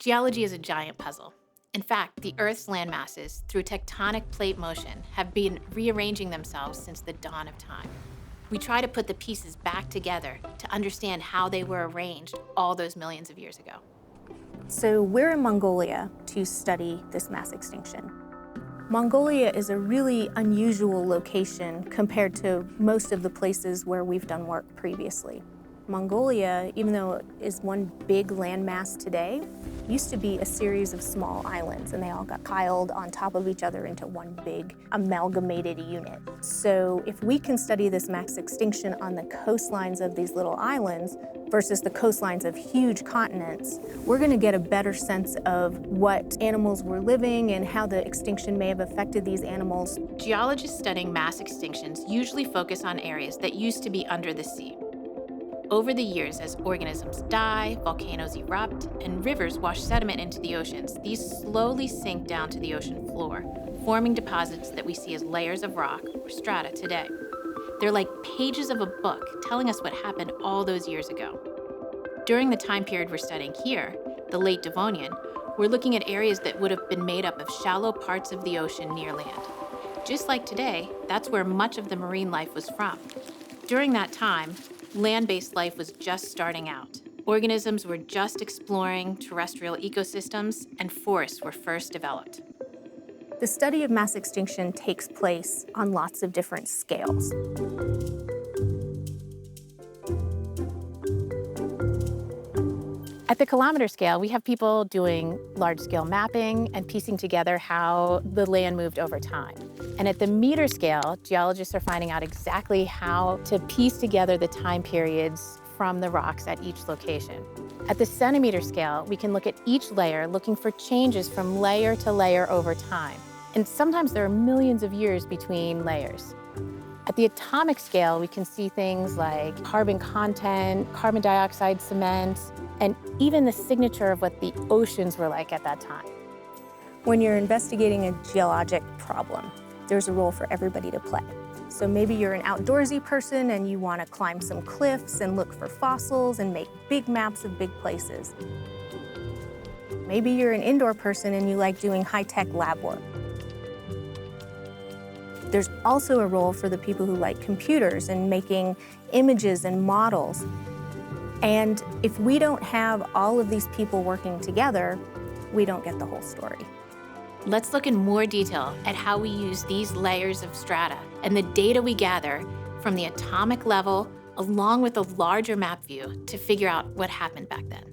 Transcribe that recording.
Geology is a giant puzzle. In fact, the Earth's land masses, through tectonic plate motion, have been rearranging themselves since the dawn of time. We try to put the pieces back together to understand how they were arranged all those millions of years ago. So we're in Mongolia to study this mass extinction. Mongolia is a really unusual location compared to most of the places where we've done work previously. Mongolia, even though it is one big landmass today, used to be a series of small islands, and they all got piled on top of each other into one big amalgamated unit. So if we can study this mass extinction on the coastlines of these little islands versus the coastlines of huge continents, we're going to get a better sense of what animals were living and how the extinction may have affected these animals. Geologists studying mass extinctions usually focus on areas that used to be under the sea. Over the years, as organisms die, volcanoes erupt, and rivers wash sediment into the oceans, these slowly sink down to the ocean floor, forming deposits that we see as layers of rock or strata today. They're like pages of a book telling us what happened all those years ago. During the time period we're studying here, the late Devonian, we're looking at areas that would have been made up of shallow parts of the ocean near land. Just like today, that's where much of the marine life was from. During that time, land-based life was just starting out. Organisms were just exploring terrestrial ecosystems, and forests were first developed. The study of mass extinction takes place on lots of different scales. At the kilometer scale, we have people doing large-scale mapping and piecing together how the land moved over time. And at the meter scale, geologists are finding out exactly how to piece together the time periods from the rocks at each location. At the centimeter scale, we can look at each layer, looking for changes from layer to layer over time. And sometimes there are millions of years between layers. At the atomic scale, we can see things like carbon content, carbon dioxide cement, and even the signature of what the oceans were like at that time. When you're investigating a geologic problem, there's a role for everybody to play. So maybe you're an outdoorsy person and you want to climb some cliffs and look for fossils and make big maps of big places. Maybe you're an indoor person and you like doing high-tech lab work. There's also a role for the people who like computers and making images and models. And if we don't have all of these people working together, we don't get the whole story. Let's look in more detail at how we use these layers of strata and the data we gather from the atomic level along with a larger map view to figure out what happened back then.